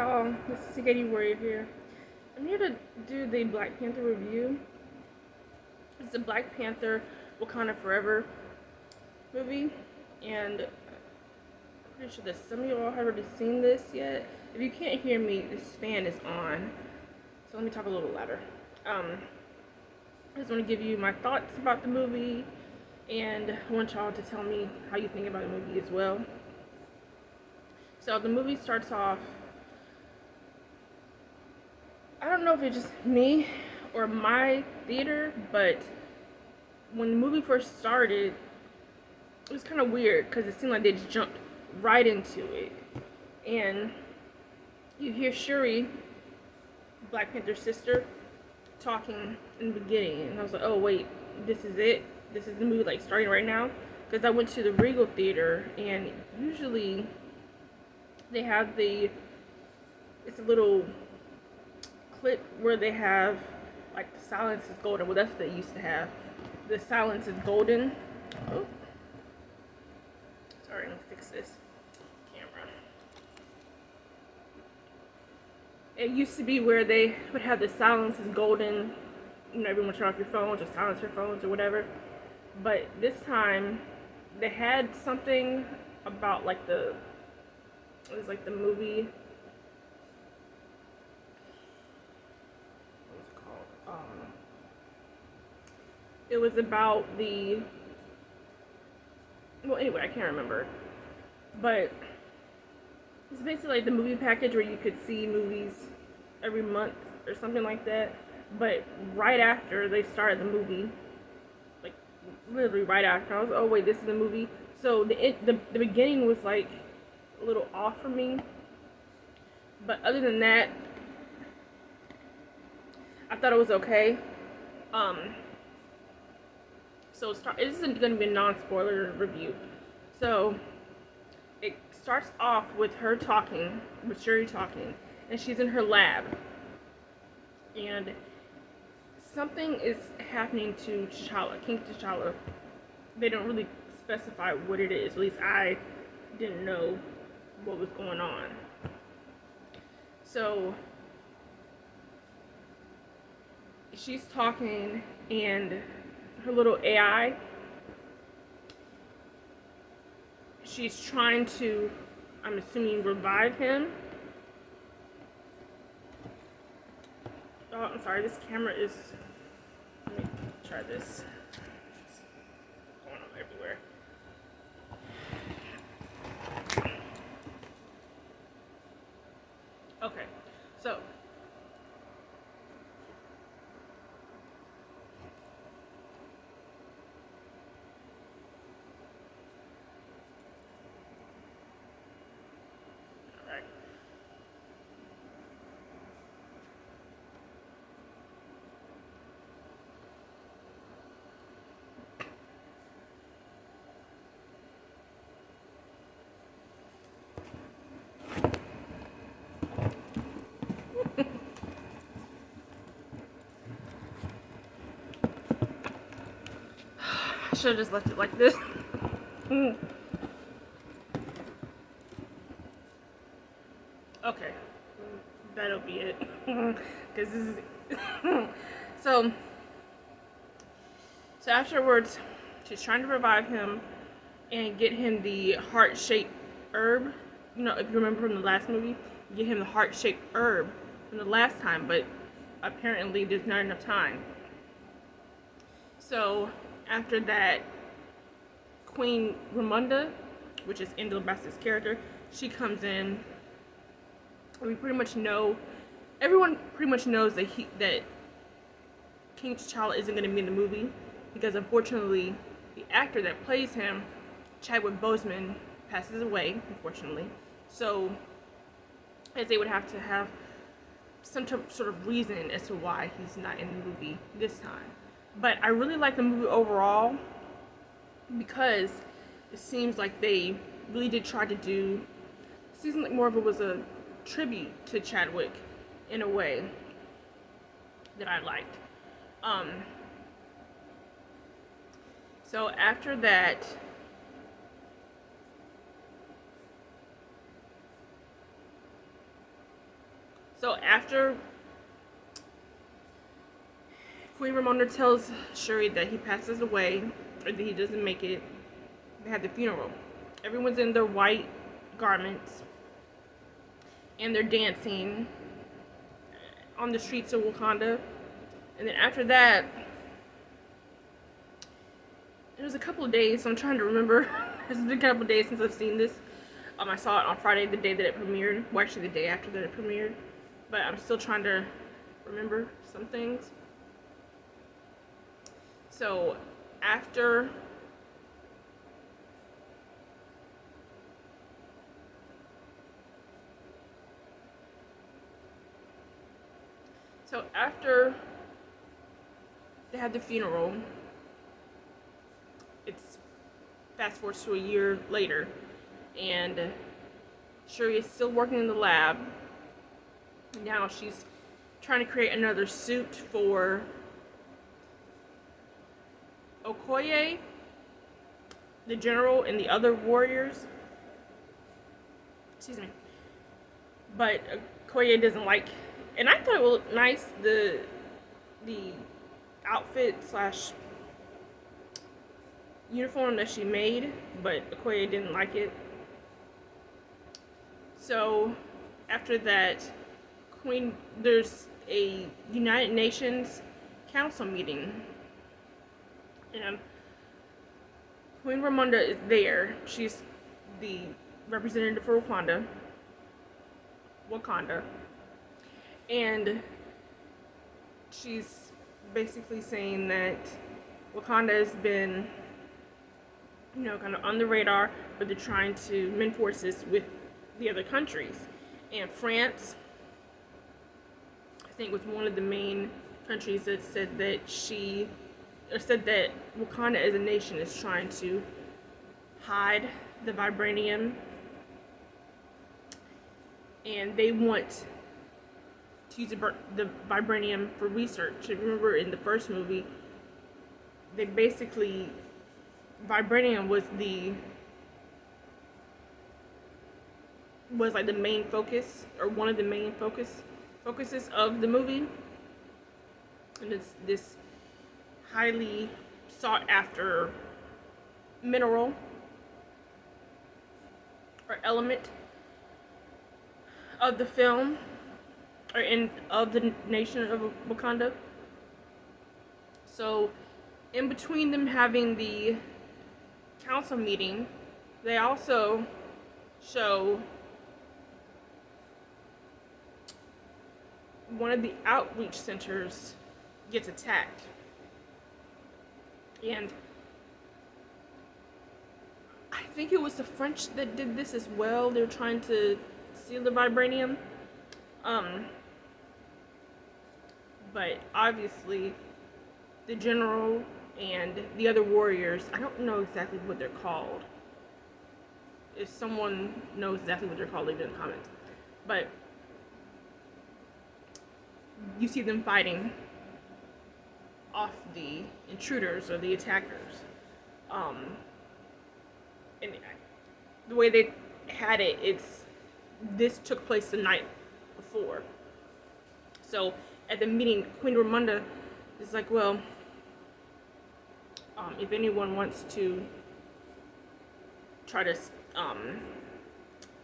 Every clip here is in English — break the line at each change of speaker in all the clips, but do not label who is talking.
y'all, this is Spaghetti Warrior here. I'm here to do the Black Panther review. It's the Black Panther Wakanda Forever movie, and I'm pretty sure that some of y'all have already seen this yet. If you can't hear me, this fan is on, so let me talk a little louder. I just want to give you my thoughts about the movie, and I want y'all to tell me how you think about the movie as well. So the movie starts off, I don't know if it's just me or my theater, but when the movie first started, it was kind of weird because it seemed like they just jumped right into it. And you hear Shuri, Black Panther's sister, talking in the beginning, and I was like, oh wait, this is it? This is the movie like starting right now? Because I went to the Regal Theater, and usually they have it's a little clip where they have like the silence is golden. Well, that's what they used to have. The silence is golden. Oh, sorry, let me fix this camera. It used to be where they would have the silence is golden. You know, everyone turn off your phones or silence your phones or whatever. But this time, they had something about like it was like the movie. What was it called? It was about well, anyway, I can't remember. But it's basically like the movie package where you could see movies every month or something like that. But right after they started the movie, like literally right after, I was like, oh wait, this is the movie. So the beginning was like a little off for me. But other than that, I thought it was okay. So this isn't going to be a non-spoiler review. So it starts off with her talking, with Shuri talking, and she's in her lab, and something is happening to T'Challa, King T'Challa. They don't really specify what it is. At least I didn't know what was going on. So she's talking, and her little AI, she's trying to, I'm assuming, revive him. Oh, I'm sorry, this camera is, let me try this. It's going on everywhere. Okay, so I should have just left it like this. Okay, that'll be it. Because this is so afterwards, she's trying to revive him and get him the heart-shaped herb. You know, if you remember from the last movie, get him the heart-shaped herb from the last time, but apparently there's not enough time. So after that, Queen Ramonda, which is Angela Bassett's character, she comes in. We pretty much know, everyone pretty much knows that King T'Challa isn't going to be in the movie, because unfortunately the actor that plays him, Chadwick Boseman, passes away, unfortunately. So as they would have to have some sort of reason as to why he's not in the movie this time. But I really like the movie overall, because it seems like they really did try to do, it seems like more of it was a tribute to Chadwick in a way that I liked. So after that, So after Queen Ramonda tells Shuri that he passes away, or that he doesn't make it, they have the funeral. Everyone's in their white garments, and they're dancing on the streets of Wakanda. And then after that, it was a couple of days, so I'm trying to remember. It's been a couple of days since I've seen this. I saw it on Friday, the day that it premiered. Well, actually, the day after that it premiered. But I'm still trying to remember some things. So, after they had the funeral, it's fast forward to a year later, and Shuri is still working in the lab. Now she's trying to create another suit for Okoye, the general, and the other warriors. Excuse me. But Okoye doesn't like, and I thought it looked nice, the outfit slash uniform that she made, but Okoye didn't like it. So after that, there's a United Nations Council meeting, and Queen Ramonda is there. She's the representative for Wakanda, and she's basically saying that Wakanda has been, kind of on the radar, but they're trying to mend forces with the other countries. And France, I think, was one of the main countries that said that Wakanda as a nation is trying to hide the vibranium, and they want to use the vibranium for research. If you remember in the first movie, vibranium was like the main focus, or one of the main focuses of the movie, and it's this highly sought after mineral or element of the film, of the nation of Wakanda. So in between them having the council meeting, they also show one of the outreach centers gets attacked. And I think it was the French that did this as well. They were trying to steal the vibranium. But obviously, the general and the other warriors, I don't know exactly what they're called. If someone knows exactly what they're called, leave it in the comments. But you see them fighting off the intruders or the attackers. And the way they had it, this took place the night before. So at the meeting, Queen Ramonda is like, well, if anyone wants to try to,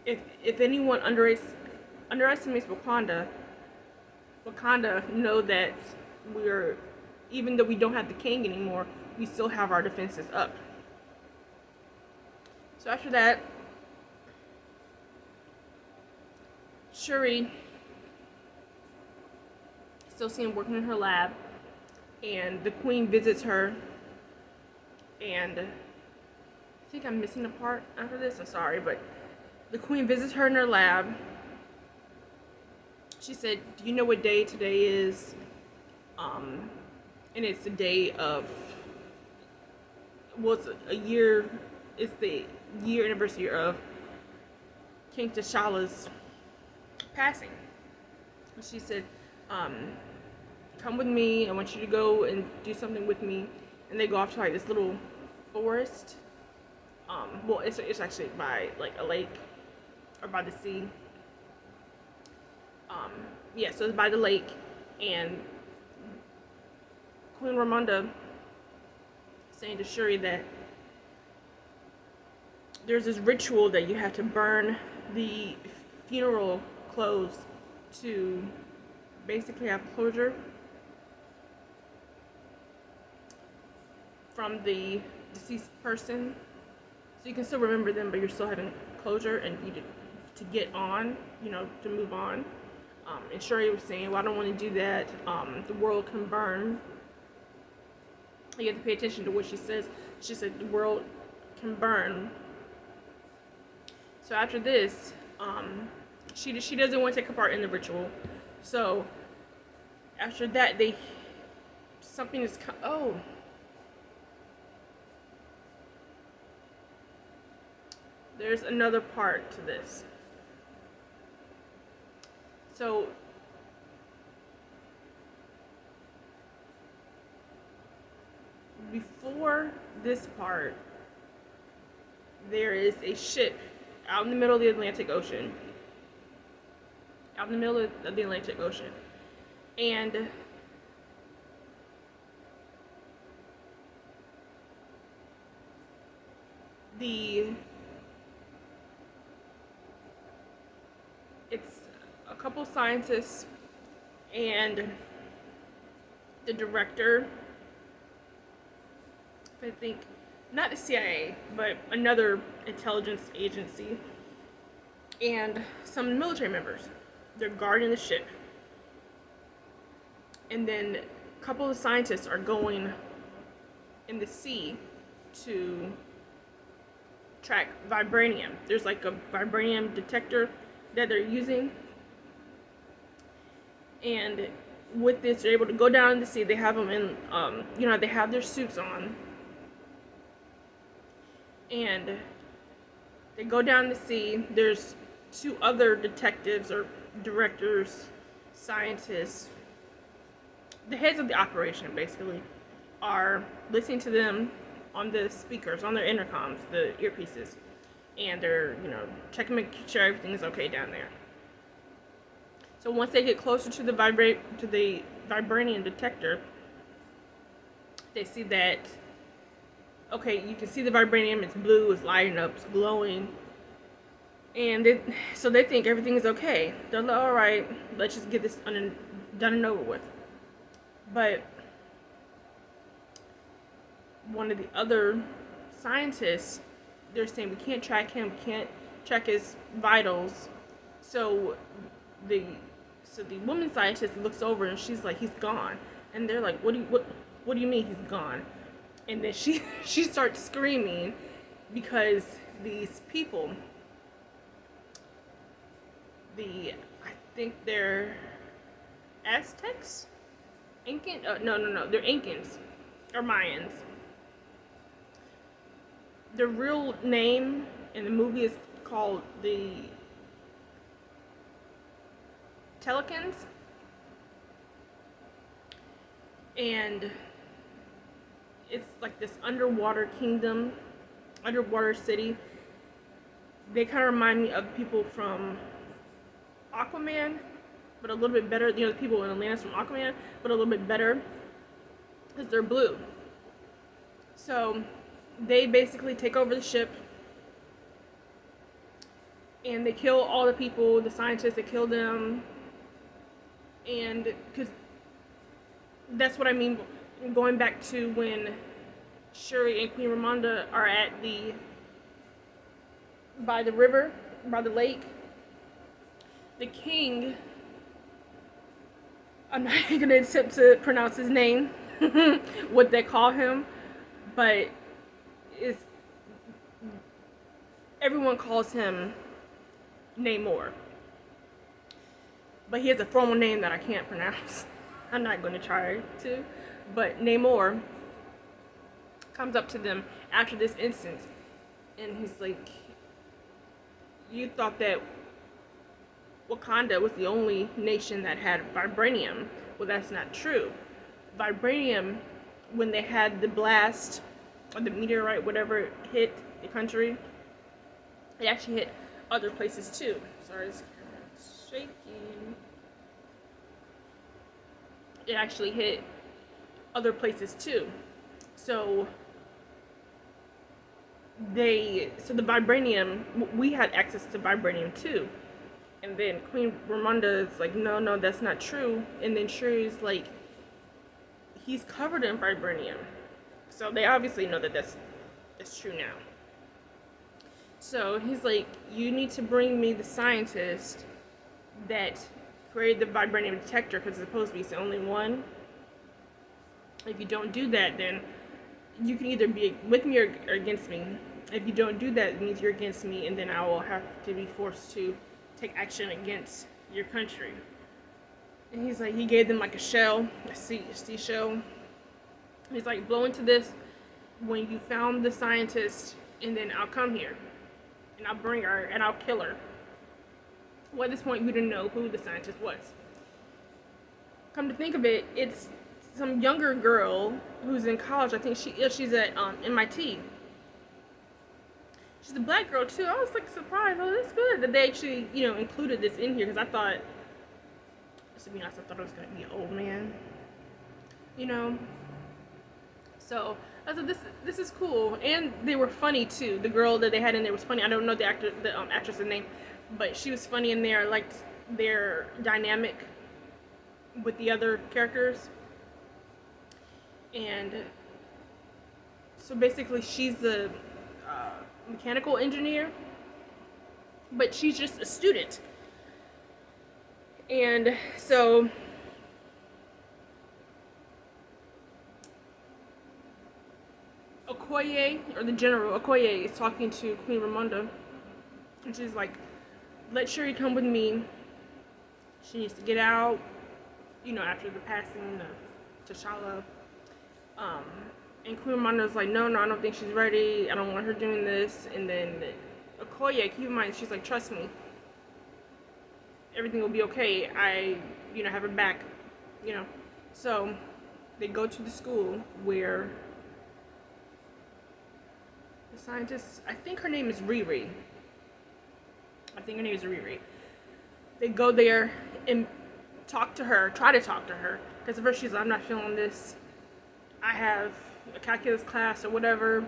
if anyone underestimates Wakanda know that even though we don't have the king anymore, we still have our defenses up. So after that, Shuri still seen working in her lab, and the queen visits her, and I think I'm missing a part after this, I'm sorry, but the queen visits her in her lab. She said, do you know what day today is? And it's the day of, it's the year anniversary of King T'Challa's passing. And she said, come with me, I want you to go and do something with me. And they go off to like this little forest. It's actually by like a lake or by the sea. Um, yeah, so it's by the lake, and Queen Ramonda saying to Shuri that there's this ritual that you have to burn the funeral clothes to basically have closure from the deceased person. So you can still remember them, but you're still having closure and you to get on, to move on. And Shuri was saying, well, I don't want to do that. The world can burn. You have to pay attention to what she says. She said the world can burn. So after this, she doesn't want to take part in the ritual. So after that, something is there's another part to this. So before this part, there is a ship out in the middle of the Atlantic Ocean. And it's a couple scientists and the director, I think, not the CIA, but another intelligence agency, and some military members. They're guarding the ship. And then a couple of scientists are going in the sea to track vibranium. There's like a vibranium detector that they're using. And with this, they're able to go down in the sea. They have them in, they have their suits on. And they go down the sea. There's 2 other detectives or directors, scientists, the heads of the operation basically, are listening to them on the speakers, on their intercoms, the earpieces, and they're, checking, making sure everything is okay down there. So once they get closer to the vibranium detector, they see that, okay, you can see the vibranium, it's blue, it's lighting up, it's glowing. And so they think everything is okay. They're like, all right, let's just get this done and over with. But one of the other scientists, they're saying we can't track him, we can't track his vitals. So the woman scientist looks over and she's like, he's gone. And they're like, what do you mean he's gone? And then she starts screaming because these people, I think they're Aztecs? Incan? No, they're Incans or Mayans. Their real name in the movie is called the Telecans. And it's like this underwater kingdom, underwater city. They kind of remind me of people from Aquaman, but a little bit better. The people in Atlantis from Aquaman, but a little bit better because they're blue. So they basically take over the ship and they kill all the people, the scientists. They kill them, and because that's what I mean. Going back to when Shuri and Queen Ramonda are at by the river, by the lake, the king, I'm not going to attempt to pronounce his name, what they call him, but everyone calls him Namor. But he has a formal name that I can't pronounce. I'm not going to try to. But Namor comes up to them after this instance, and he's like, you thought that Wakanda was the only nation that had vibranium. Well, that's not true. Vibranium, when they had the blast, or the meteorite, whatever, hit the country, it actually hit other places too. Sorry, this camera's shaking. it actually hit other places too. So the vibranium, we had access to vibranium too. And then Queen Ramonda is like, no, no, that's not true. And then Shuri's like, he's covered in vibranium. So they obviously know that that's true now. So he's like, you need to bring me the scientist that created the vibranium detector, because it's supposed to be the only one. If you don't do that, then you can either be with me or against me. If you don't do that, it means you're against me, and then I will have to be forced to take action against your country. And he's like, he gave them like a shell, a seashell. He's like, blow into this when you found the scientist, and then I'll come here, and I'll bring her, and I'll kill her. Well, at this point, we didn't know who the scientist was. Come to think of it, it's some younger girl who's in college. I think she's at MIT. She's a black girl too. I was like surprised. Oh, that's good that they actually included this in here, because I thought, to be honest, I thought it was gonna be an old man. So I thought this is cool, and they were funny too. The girl that they had in there was funny. I don't know the actress's name, but she was funny in there. I liked their dynamic with the other characters. And so basically she's the mechanical engineer, but she's just a student. And so Okoye, or the general Okoye, is talking to Queen Ramonda, and she's like, let Shuri come with me. She needs to get out, after the passing of T'Challa. And Queen Ramonda's like, no, I don't think she's ready. I don't want her doing this. And then Okoye, keep in mind, she's like, trust me, everything will be okay. I, have her back, So they go to the school where the scientist, I think her name is Riri. They go there and try to talk to her. Because at first she's like, I'm not feeling this. I have a calculus class or whatever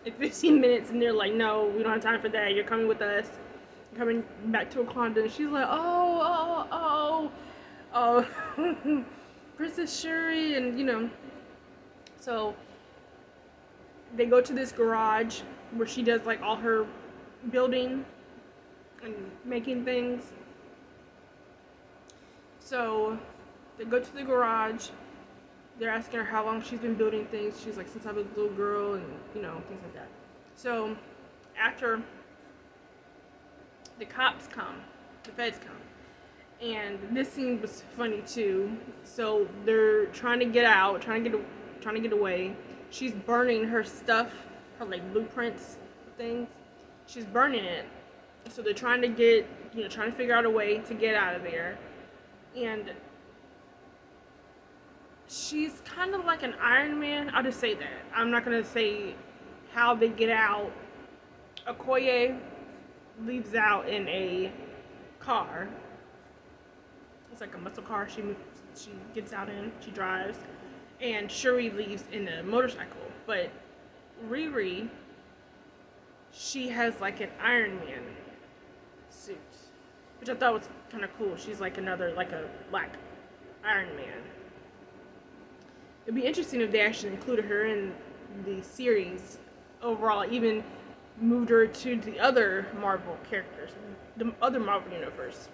in 15 minutes, and they're like, no, we don't have time for that. You're coming with us. You're coming back to Wakanda. And she's like, oh, Princess Shuri, and So they go to this garage where she does like all her building and making things. So they go to the garage. They're asking her how long she's been building things. She's like, since I was a little girl, and things like that. So after the cops come, the feds come, and this scene was funny too. So they're trying to get out, trying to get away. She's burning her stuff, her like blueprints things. She's burning it. So they're trying to figure out a way to get out of there, and she's kind of like an Iron Man. I'll just say that. I'm not going to say how they get out. Okoye leaves out in a car. It's like a muscle car she gets out in. She drives. And Shuri leaves in a motorcycle. But Riri, she has like an Iron Man suit, which I thought was kind of cool. She's like a black Iron Man. It'd be interesting if they actually included her in the series overall, even moved her to the other Marvel characters, the other Marvel universe.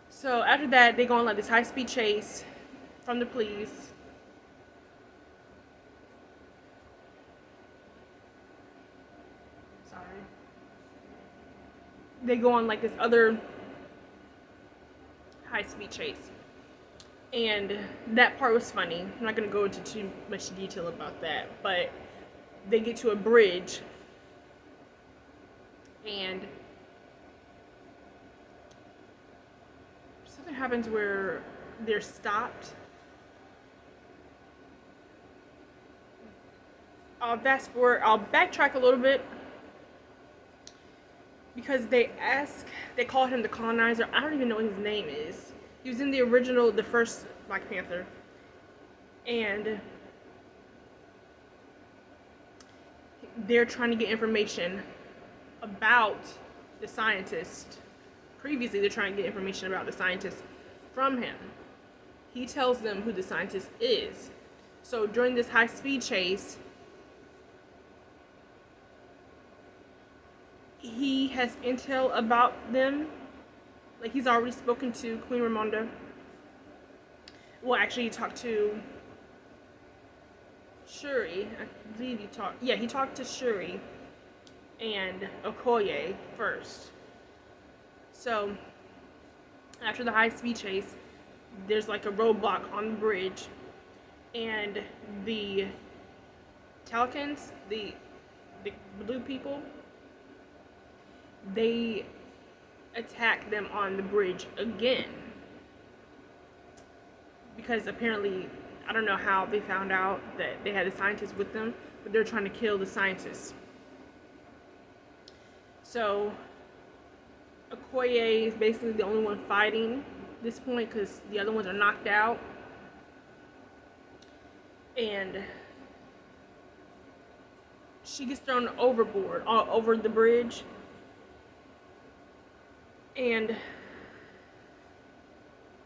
So after that, they go on like this high-speed chase from the police. Sorry. They go on like this other high-speed chase. And that part was funny. I'm not going to go into too much detail about that, but they get to a bridge, and something happens where they're stopped. I'll backtrack a little bit, because they call him the colonizer. I don't even know what his name is. He was in the original, the first Black Panther, and they're trying to get information about the scientist. Previously, they're trying to get information about the scientist from him. He tells them who the scientist is. So during this high-speed chase, he has intel about them. Like, he's already spoken to Queen Ramonda. Well, actually, he talked to Shuri. I believe he talked to Shuri and Okoye first. So, after the high-speed chase, there's like a roadblock on the bridge, and the Talcans, the blue people, they attack them on the bridge again. Because apparently, I don't know how they found out that they had a scientist with them, but they're trying to kill the scientist. So, Okoye is basically the only one fighting at this point because the other ones are knocked out. And she gets thrown overboard, over the bridge. And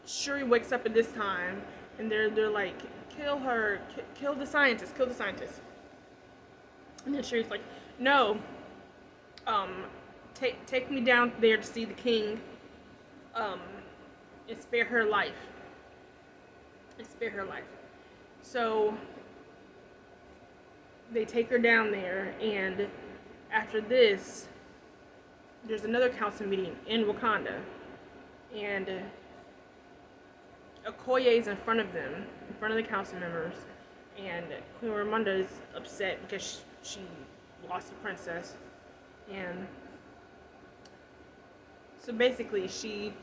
Shuri wakes up at this time, and they're like, kill her, kill the scientist, kill the scientist. And then Shuri's like, no, take me down there to see the king, and spare her life. So they take her down there, and after this, there's another council meeting in Wakanda, and Okoye's in front of them, in front of the council members, and Queen Ramonda is upset because she lost a princess, and so basically she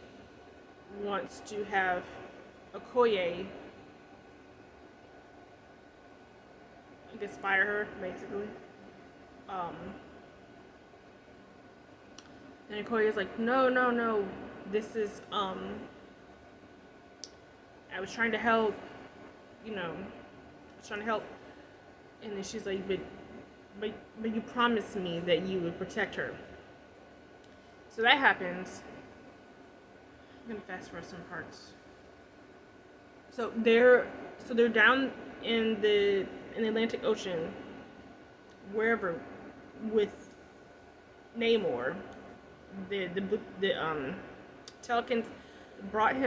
wants to have Okoye, I guess, fire her, basically. And Okoye's like, no, this is, I was trying to help, And then she's like, but you promised me that you would protect her. So that happens. I'm gonna fast forward some parts. So they're down in the Atlantic Ocean, wherever, with Namor. The Telecans brought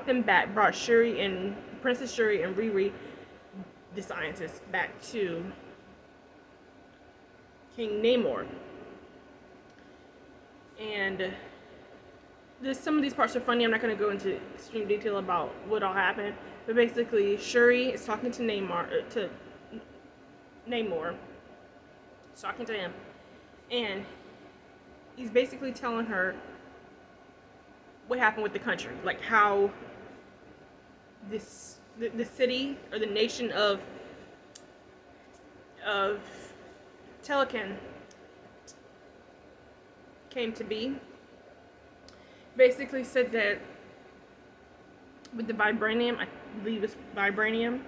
them back, brought Shuri and Princess Shuri and Riri, the scientist, back to King Namor. And some of these parts are funny. I'm not going to go into extreme detail about what all happened, but basically Shuri is talking to Namor, He's talking to him, and he's basically telling her what happened with the country, like how the city or the nation of Telecan came to be. Basically said that with the vibranium, I believe it's vibranium,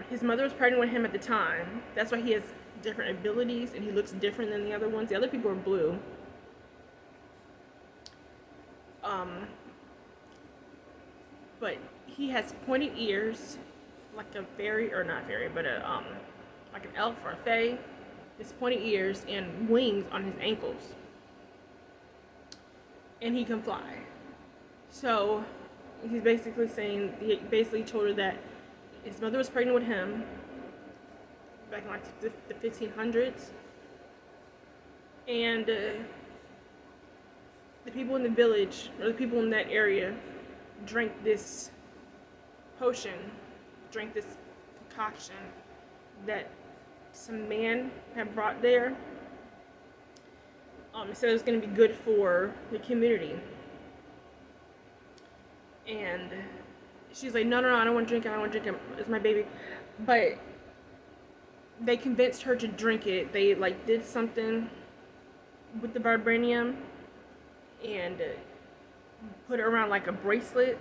his mother was pregnant with him at the time. That's why he has different abilities and he looks different than the other ones. The other people are blue. But he has pointed ears, like a fairy, or not fairy, but like an elf or a fae. His pointed ears and wings on his ankles. And he can fly. So he's basically saying, he basically told her that his mother was pregnant with him back in like the 1500s. And the people in the village, or the people in that area, drank this potion, drank this concoction that some man had brought there. It said it was going to be good for the community. And she's like, no, I don't want to drink it, it's my baby. But they convinced her to drink it. They like did something with the vibranium, and put it around like a bracelet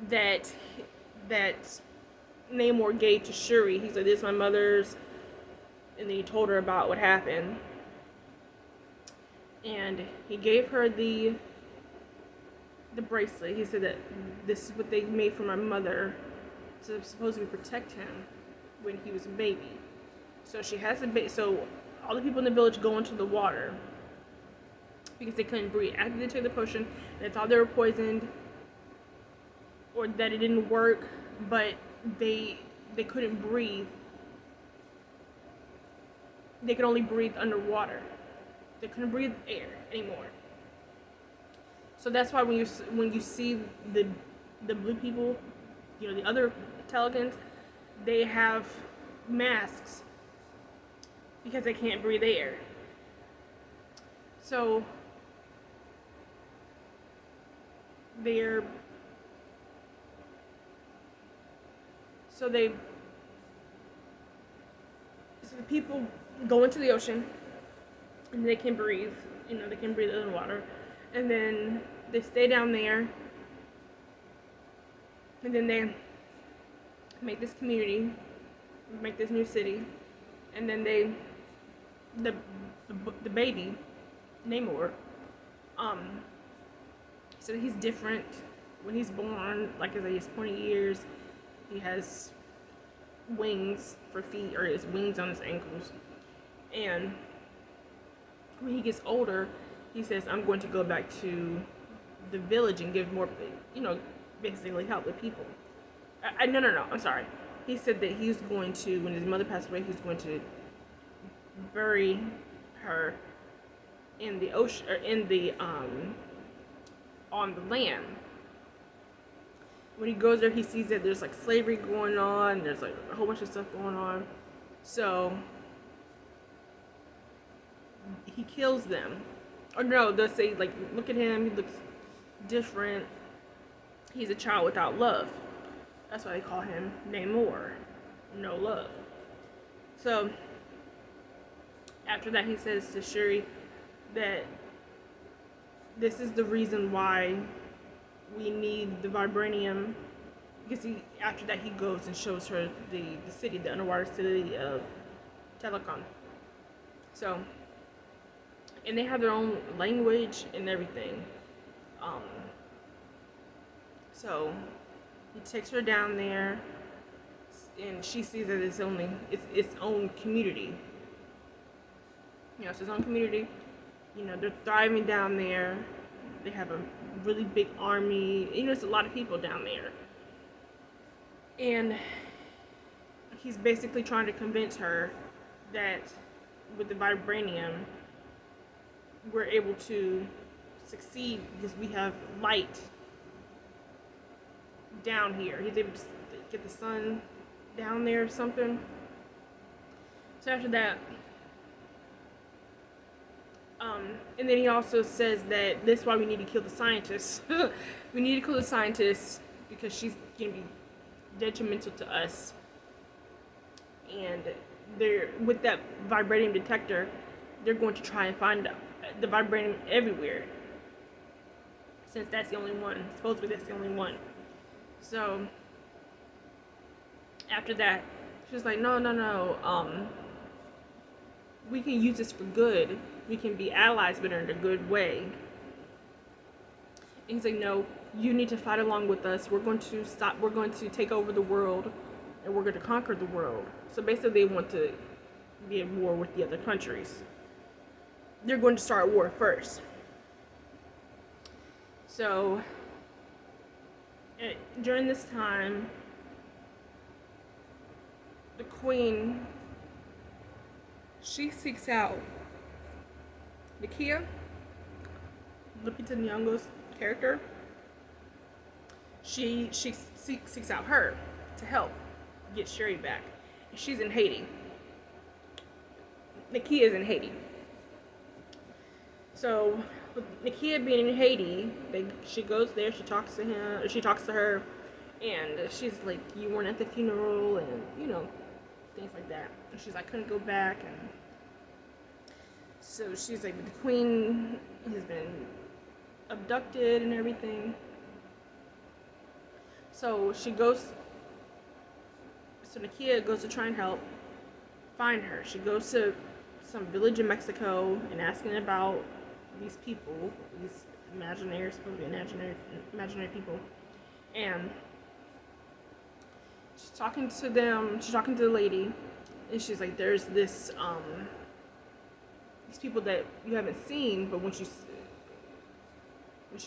that Namor gave to Shuri. He said, "This is my mother's," and then he told her about what happened. And he gave her the bracelet. He said that this is what they made for my mother to supposedly protect him when he was a baby. So she has a baby. So all the people in the village go into the water because they couldn't breathe. After they took the potion, they thought they were poisoned or that it didn't work, but they couldn't breathe. They could only breathe underwater. They couldn't breathe air anymore. So that's why when you see the blue people, the other Telegans, they have masks because they can't breathe air. So the people go into the ocean and they can breathe. They can breathe underwater, and then they stay down there, and then they make this community, make this new city, and then the baby Namor, so he's different when he's born. Like I said, he's 20 years. He has wings for feet, or his wings on his ankles, and when he gets older, he says, "I'm going to go back to the village and give more, basically help the people." No, I'm sorry. He said that he's going to, when his mother passed away, he's going to bury her in the ocean, or on the land. When he goes there, he sees that there's like slavery going on, there's like a whole bunch of stuff going on. So he kills them. Or no, they'll say, like, look at him, he looks different. He's a child without love. That's why they call him Namor. No love. So after that, he says to Shuri that this is the reason why we need the vibranium, because after that he goes and shows her the city, the underwater city of Telecon. So, and they have their own language and everything. So he takes her down there, and she sees that it's its own community. It's its own community. They're thriving down there. They have a really big army. There's a lot of people down there. And he's basically trying to convince her that with the vibranium, we're able to succeed because we have light down here. He's able to get the sun down there or something. So after that, and then he also says that this is why we need to kill the scientists. We need to kill the scientists because she's going to be detrimental to us. And they're, with that vibranium detector, they're going to try and find the vibranium everywhere, since that's the only one. Supposedly that's the only one. So after that, she's like, no, we can use this for good. We can be allies, but in a good way. And he's like, no, you need to fight along with us. We're going to take over the world, and we're going to conquer the world. So basically they want to be at war with the other countries. They're going to start war first. So during this time, the queen, she seeks out Nakia, Lupita Nyong'o's character. She seeks out her to help get Shuri back. She's in Haiti. Nakia is in Haiti. So with Nakia being in Haiti, she goes there. She talks to him. She talks to her, and she's like, "You weren't at the funeral," and things like that. And she's like, "Couldn't go back," and so she's like, "The queen has been abducted and everything. So Nakia goes to try and help find her. She goes to some village in Mexico and asking about these people, these supposed to be imaginary people, and she's talking to them. She's talking to the lady, and she's like, "There's these people that you haven't seen, but when she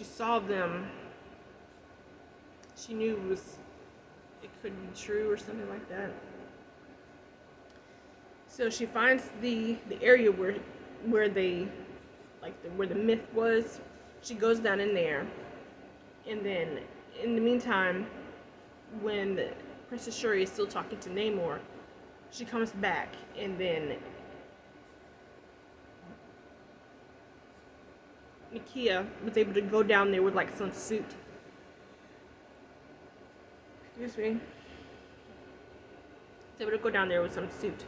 saw them, she knew it could be true or something like that." So she finds the area where they where the myth was. She goes down in there, and then in the meantime, when Princess Shuri is still talking to Namor, she comes back, and then Nakia was able to go down there with like some suit. Excuse me. Was able to go down there with some suit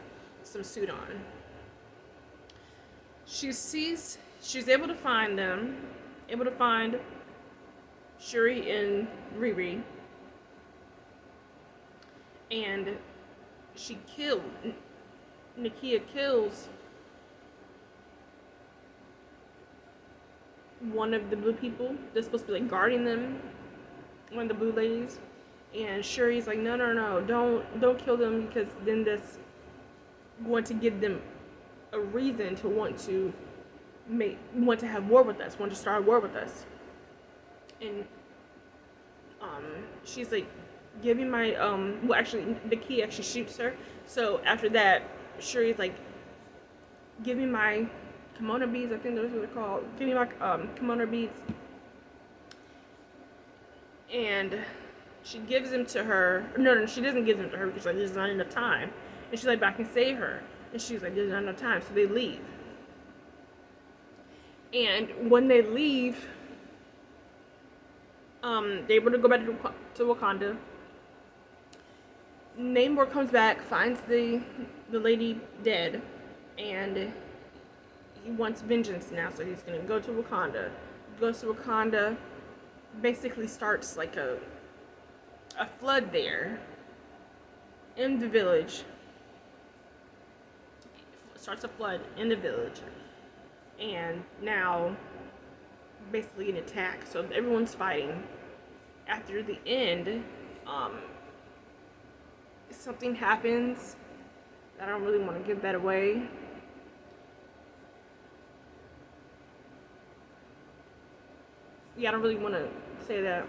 on. She's able to find them, able to find Shuri and Riri, and Nakia kills one of the blue people that's supposed to be like guarding them, one of the blue ladies, and Shuri's like, no, don't kill them, because then that's going to give them a reason to want to have war with us, want to start a war with us. And she's like, giving my the key actually shoots her. So after that, Shuri's like, giving my kimono beads, I think those are what they're called. Giving my kimono beads, and she gives them to her. No, she doesn't give them to her because she's like, there's not enough time. And she's like, but I can save her. And she's like, there's not enough time. So they leave. And when they leave, they're able to go back to Wakanda. Namor comes back, finds the lady dead, and he wants vengeance now. So he's gonna go to Wakanda. Goes to Wakanda, basically starts like a flood there in the village. Starts a flood in the village, and now basically an attack. So everyone's fighting. After the end, something happens. I don't really want to give that away. Yeah, I don't really want to say that.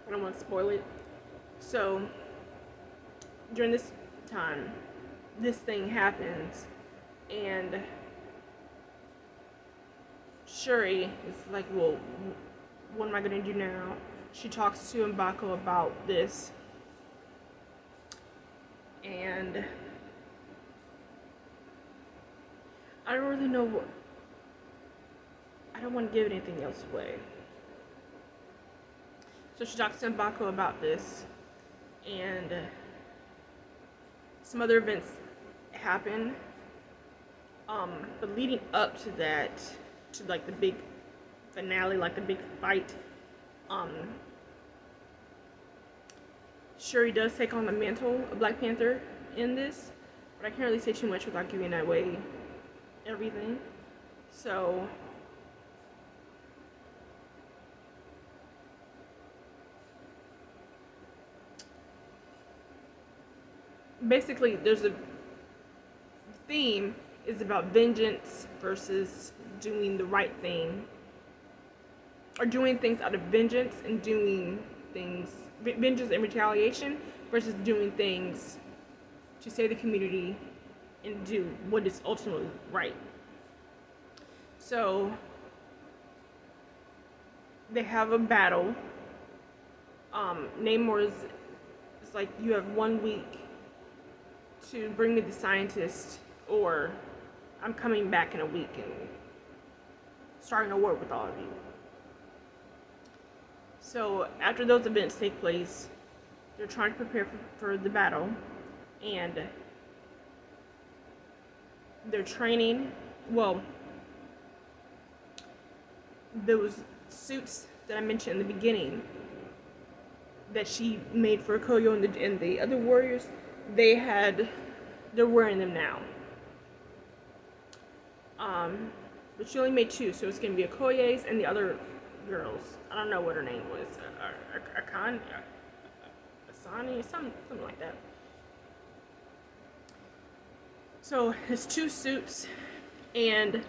I don't want to spoil it. So during this time, this thing happens, and Shuri is like, well, what am I gonna do now? She talks to M'Baku about this, and I don't really know what. I don't want to give anything else away. So she talks to M'Baku about this, and some other events happen. But leading up to that, to like the big finale, like the big fight, Shuri does take on the mantle of Black Panther in this, but I can't really say too much without giving away everything. So basically, there's a theme is about vengeance versus doing the right thing, or doing things out of vengeance and doing things vengeance and retaliation versus doing things to save the community and do what is ultimately right. So they have a battle. Namor is like, you have 1 week to bring me the scientist, or I'm coming back in a week and starting a war with all of you. So after those events take place, they're trying to prepare for the battle, and they're training. Well, suits that I mentioned in the beginning that she made for Koyo and the other warriors, they're wearing them now. But she only made 2, so it's gonna be Okoye's and the other girls. I don't know what her name was. Asani, something like that. So it's 2 suits, and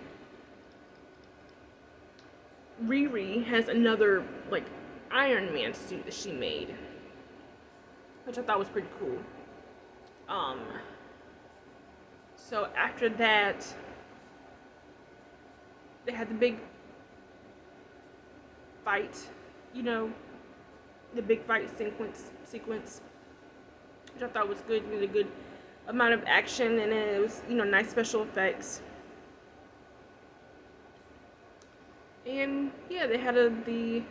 Riri has another like Iron Man suit that she made, which I thought was pretty cool. So after that, they had the big fight, the big fight sequence, which I thought was good. You know, a good amount of action, and it was, nice special effects. And yeah, they had the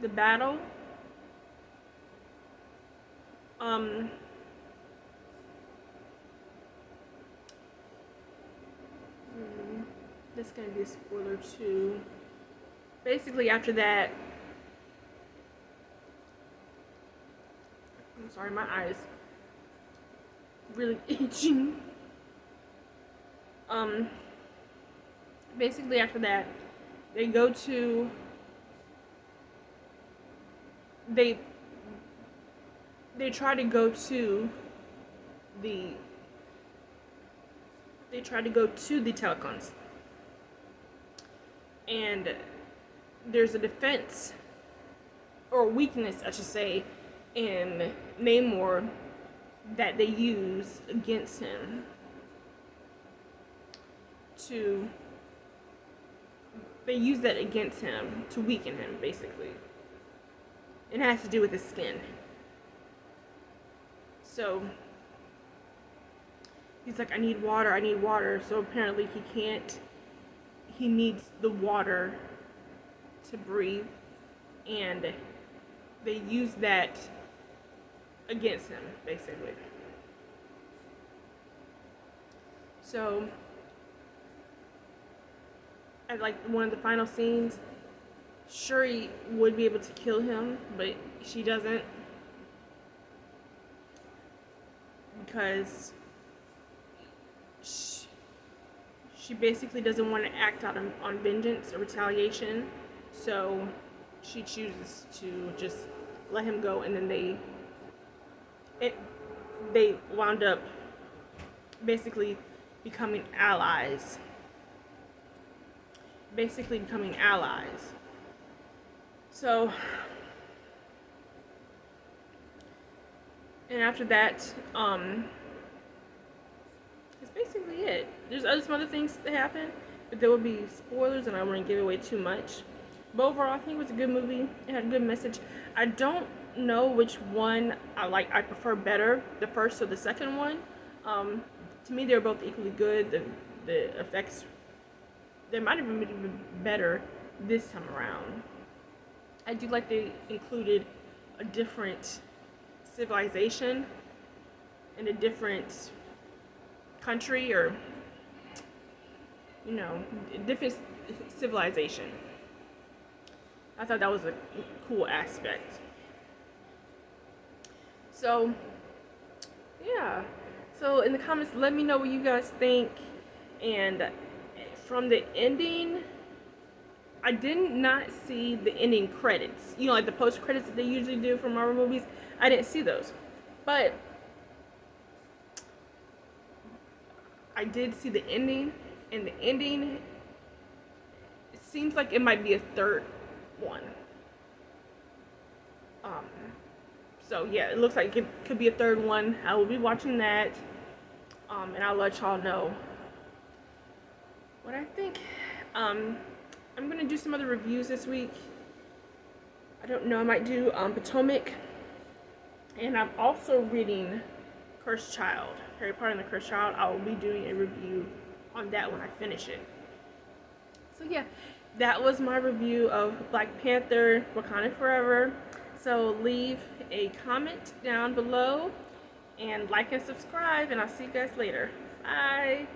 battle. This is gonna be a spoiler too. Basically, after that, I'm sorry, my eyes really itching. Basically after that, they go to they try to go to the telecoms, and there's a defense, or weakness I should say, in Namor that they use against him to weaken him, basically. It has to do with his skin. So he's like, I need water. So apparently he needs the water to breathe, and they use that against him, basically. So at like one of the final scenes, Shuri would be able to kill him, but she doesn't, because she basically doesn't want to act out on vengeance or retaliation. So she chooses to just let him go, and then they wound up basically becoming allies. So, and after that, that's basically it. There's some other things that happen, but there will be spoilers, and I wouldn't give away too much. But overall, I think it was a good movie. It had a good message. I don't know which one I prefer better, the first or the second one. To me, they're both equally good. The effects, they might have been better this time around. I do like they included a different civilization in a different country, or different civilization. I thought that was a cool aspect. So yeah, so in the comments, let me know what you guys think. And from the ending, I did not see the ending credits, like the post credits that they usually do for Marvel movies. I didn't see those, but I did see the ending, and the ending, it seems like it might be a third one. So yeah, it looks like it could be a third one. I will be watching that, and I'll let y'all know what I think. I'm gonna do some other reviews this week. I don't know, I might do Potomac, and I'm also reading Cursed Child, Harry Potter and the Cursed Child. I will be doing a review on that when I finish it. So yeah, that was my review of Black Panther, Wakanda Forever. So leave a comment down below, and like and subscribe, and I'll see you guys later. Bye.